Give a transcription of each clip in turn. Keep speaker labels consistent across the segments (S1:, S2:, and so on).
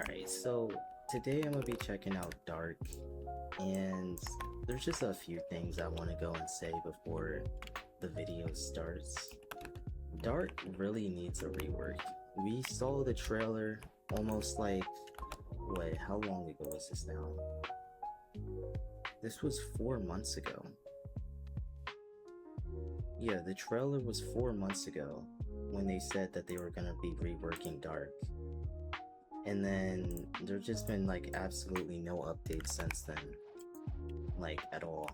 S1: Alright, so today I'm gonna be checking out Dark, and there's just a few things I want to go and say before the video starts. Dark really needs a rework. We saw the trailer almost like, what, how long ago was this now? This was 4 months ago. Yeah, the trailer was 4 months ago when they said that they were gonna be reworking Dark. And then there's just been like absolutely no updates since then, like at all.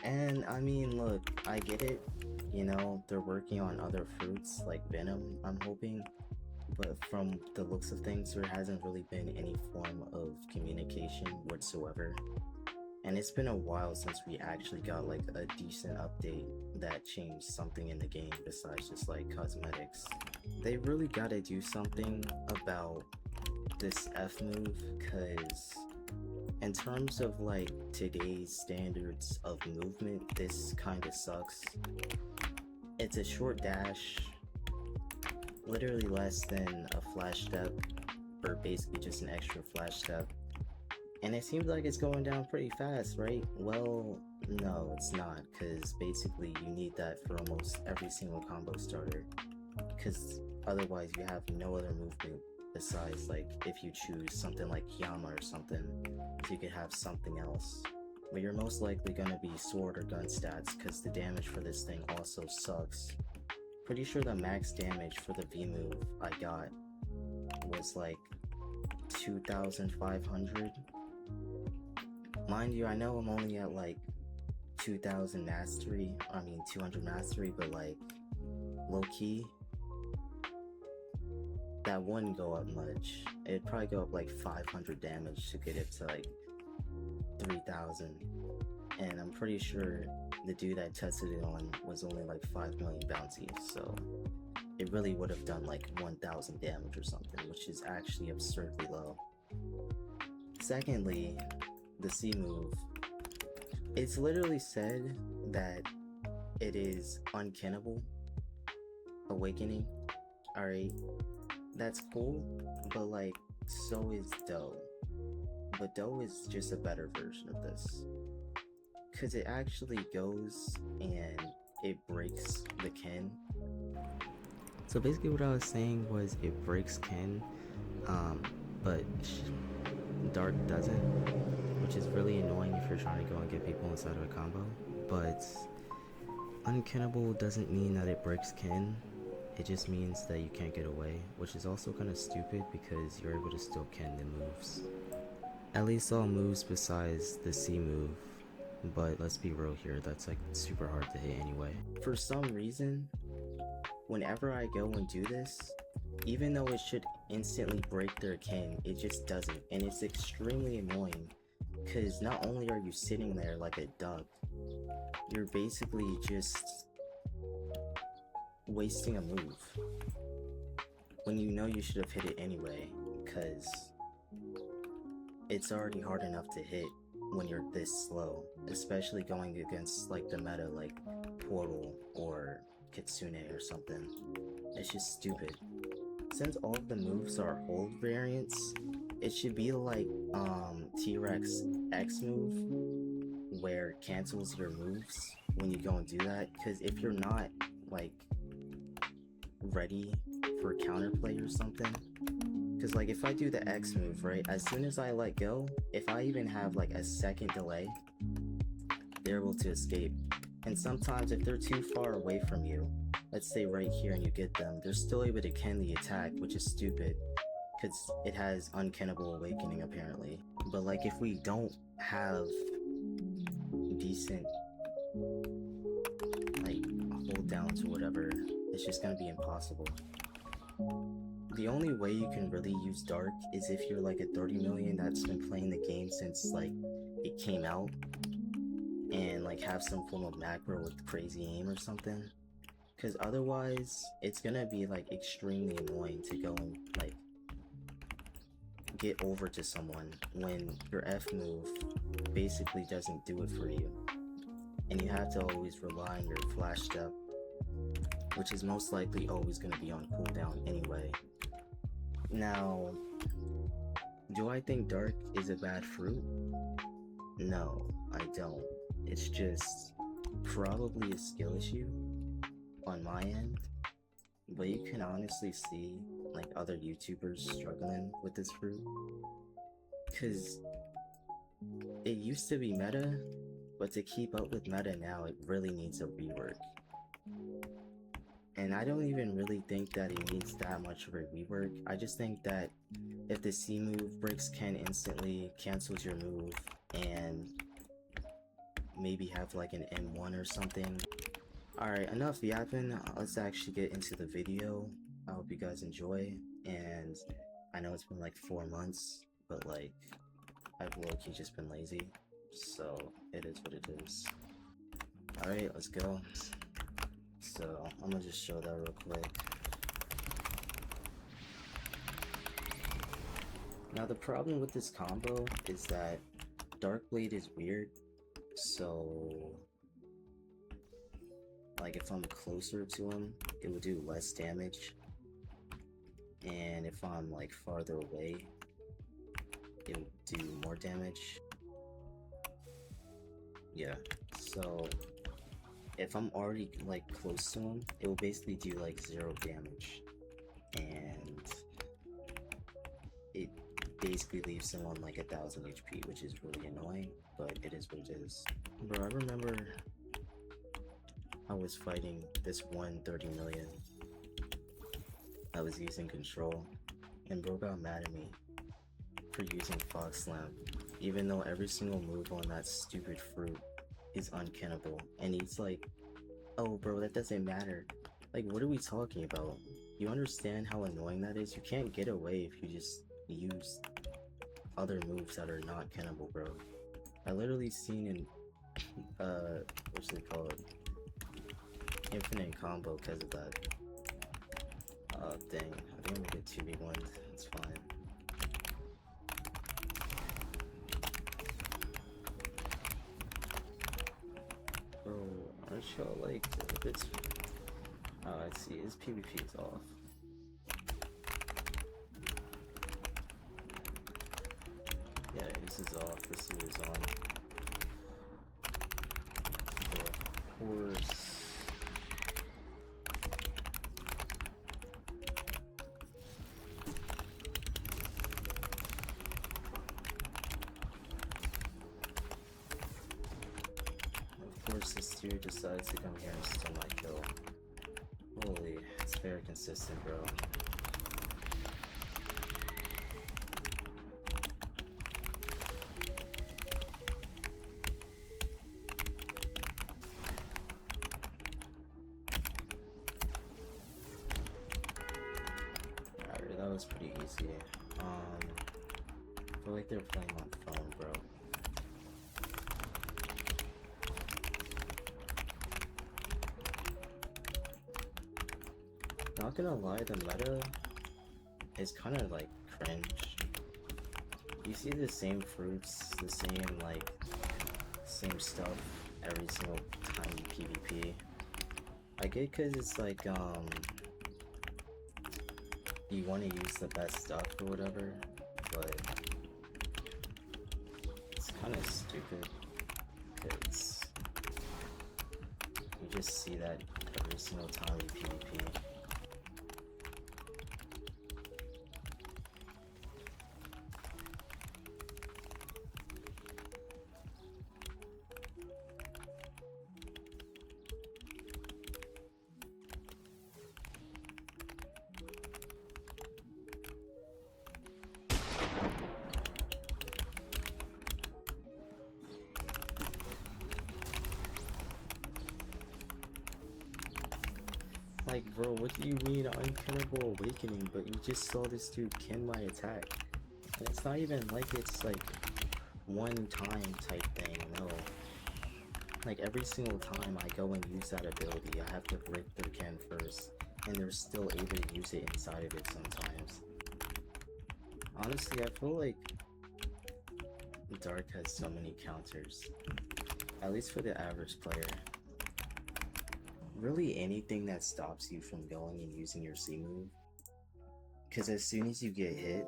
S1: And I mean, look, I get it, you know, they're working on other fruits like Venom, I'm hoping, but from the looks of things, there hasn't really been any form of communication whatsoever. And it's been a while since we actually got like a decent update that changed something in the game besides just like cosmetics. They really gotta do something about this F move, cause in terms of like today's standards of movement, this kinda sucks. It's a short dash, literally less than a flash step, or basically just an extra flash step. And it seems like it's going down pretty fast, right? Well, no, it's not, because basically you need that for almost every single combo starter. Because otherwise you have no other movement besides like if you choose something like Yama or something, so you could have something else. But you're most likely gonna be sword or gun stats, because the damage for this thing also sucks. Pretty sure the max damage for the V move I got was like 2,500. Mind you, I know I'm only at like 2,000 mastery, 200 mastery, but like low-key, that wouldn't go up much. It'd probably go up like 500 damage to get it to like 3,000. And I'm pretty sure the dude I tested it on was only like 5 million bounty, so it really would have done like 1,000 damage or something, which is actually absurdly low. Secondly, the C move. It's literally said that it is unkennable awakening. Alright, that's cool, but like, so is Doe. But Doe is just a better version of this, because it actually goes and it breaks the kin. So basically what I was saying was it breaks kin, but Dark doesn't, which is really annoying if you're trying to go and get people inside of a combo. But unkennable doesn't mean that it breaks kin, it just means that you can't get away, which is also kind of stupid because you're able to still kin the moves. At least all moves besides the C move, but let's be real here, that's like super hard to hit anyway. For some reason, whenever I go and do this, even though it should instantly break their kin, it just doesn't, and it's extremely annoying, because not only are you sitting there like a duck, you're basically just wasting a move when you know you should have hit it anyway, because it's already hard enough to hit when you're this slow, especially going against like the meta like Portal or Kitsune or something. It's just stupid. Since all of the moves are hold variants, it should be like T-Rex X move, where it cancels your moves when you go and do that, because if you're not like ready for counterplay or something, because like if I do the X move, right, as soon as I let go, if I even have like a second delay, they're able to escape. And sometimes if they're too far away from you, let's say right here, and you get them, they're still able to ken the attack, which is stupid because it has unkennable awakening apparently. But like if we don't have decent like hold downs or whatever, it's just gonna be impossible. The only way you can really use Dark is if you're like a 30 million that's been playing the game since like it came out, and like have some form of macro with crazy aim or something, because otherwise it's gonna be like extremely annoying to go and like get over to someone when your F move basically doesn't do it for you, and you have to always rely on your flash step, which is most likely always going to be on cooldown anyway. Now, do I think dark is a bad fruit? No, I don't. It's just probably a skill issue on my end, but you can honestly see like other YouTubers struggling with this fruit because it used to be meta, but to keep up with meta now, it really needs a rework. And I don't even really think that it needs that much of a rework. I just think that if the C move breaks Ken instantly, cancels your move, and maybe have like an N1 or something. Alright, enough yapping. Let's actually get into the video. I hope you guys enjoy. And I know it's been like 4 months, but like, I've low-key just been lazy. So, it is what it is. Alright, let's go. So, I'm gonna just show that real quick. Now, the problem with this combo is that Darkblade is weird. So, like if I'm closer to him, it would do less damage. And if I'm like farther away, it would do more damage. Yeah, so if I'm already like close to him, it will basically do like 0 damage. And it basically leaves him on like 1000 HP, which is really annoying, but it is what it is. Bro, I remember I was fighting this 130 million. I was using control, and bro got mad at me for using Fox Slam, even though every single move on that stupid fruit is uncannable. And he's like, oh bro, that doesn't matter. Like, what are we talking about? You understand how annoying that is? You can't get away if you just use other moves that are not cannable, bro. I literally seen in, what's it called? Infinite combo because of that. Thing. I think I'm gonna get 2v1. It's fine. Bro, aren't y'all like, if it's... Oh, I see. His PvP is off. Yeah, this is off. This is on. Of course. Of course, this dude decides to come here and steal my kill. Holy, it's very consistent, bro. Alright, that was pretty easy. I feel like they're playing on phone, bro. Not gonna lie, the meta is kind of like cringe. You see the same fruits, the same like, same stuff every single time you PvP. I get cause it's like, you want to use the best stuff or whatever, but it's kind of stupid cause you just see that every single time you PvP. Like, bro, what do you mean uncannable awakening? But you just saw this dude ken my attack. And it's not even like it's like one time type thing, no. Like every single time I go and use that ability, I have to break their ken first. And they're still able to use it inside of it sometimes. Honestly, I feel like Dark has so many counters. At least for the average player. Really anything that stops you from going and using your C move Because as soon as you get hit,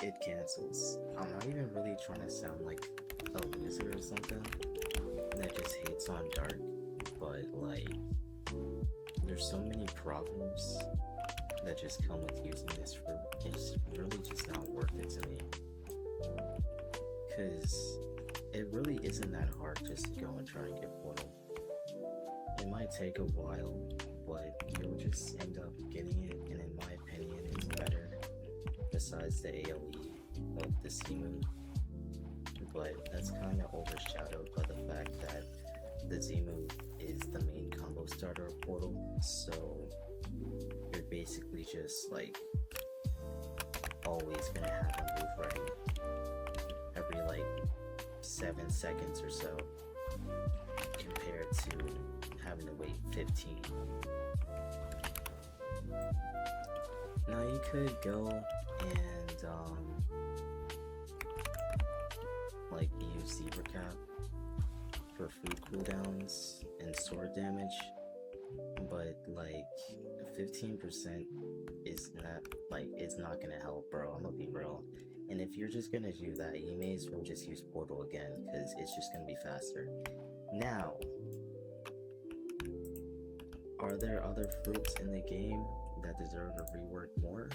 S1: it cancels. I'm not even really trying to sound like a loser or something that just hates on Dark, but like, there's so many problems that just come with using this fruit. It's really just not worth it to me. Because it really isn't that hard just to go and try and get Portal. It might take a while, but you'll just end up getting it, and in my opinion, it's better besides the AoE of the Z-move. But that's kind of overshadowed by the fact that the Z-move is the main combo starter of Portal, so you're basically just like always gonna have a move ready every like 7 seconds or so, compared to having to wait 15. Now you could go and like use Zebra Cap for food cooldowns and sword damage, but like 15% is not like, it's not gonna help, bro. I'm gonna be real. And if you're just gonna do that, you may as well just use Portal again, because it's just gonna be faster. Now, are there other fruits in the game that deserve a rework more?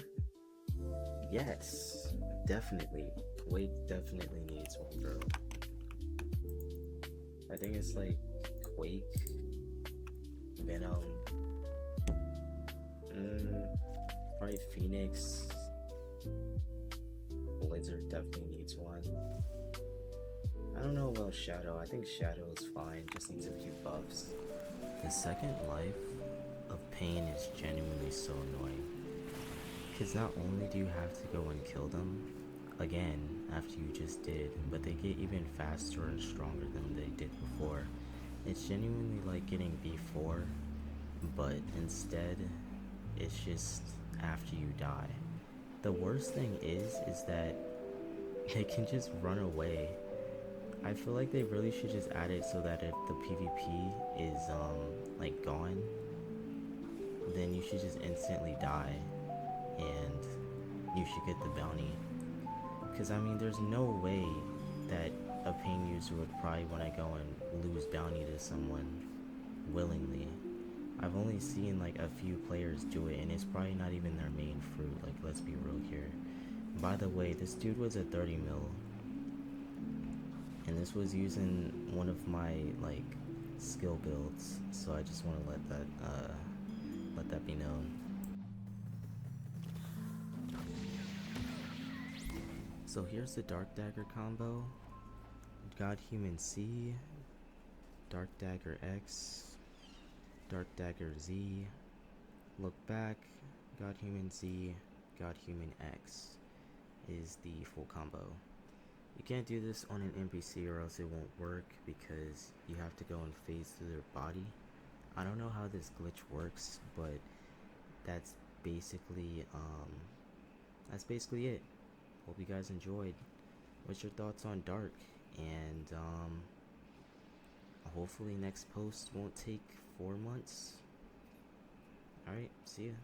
S1: Yes, definitely. Quake definitely needs one, bro. I think it's like Quake, Venom, probably Phoenix, Blizzard definitely needs one. I don't know about Shadow. I think Shadow is fine, just needs a few buffs. The second life of Pain is genuinely so annoying, because not only do you have to go and kill them again after you just did, but they get even faster and stronger than they did before. It's genuinely like getting B4, but instead it's just after you die. The worst thing is that they can just run away. I feel like they really should just add it so that if the PvP is like gone, then you should just instantly die and you should get the bounty. Because I mean, there's no way that a Pain user would probably want to go and lose bounty to someone willingly. I've only seen like a few players do it, and it's probably not even their main fruit. Like, let's be real here. By the way, this dude was a 30 mil, and this was using one of my like skill builds, so I just want to let that be known. So here's the Dark Dagger combo. God Human C, Dark Dagger X, Dark Dagger Z, Look Back, God Human Z, God Human X is the full combo. You can't do this on an NPC or else it won't work, because you have to go and phase through their body. I don't know how this glitch works, but that's basically it. Hope you guys enjoyed. What's your thoughts on Dark? And hopefully next post won't take 4 months. Alright, see ya.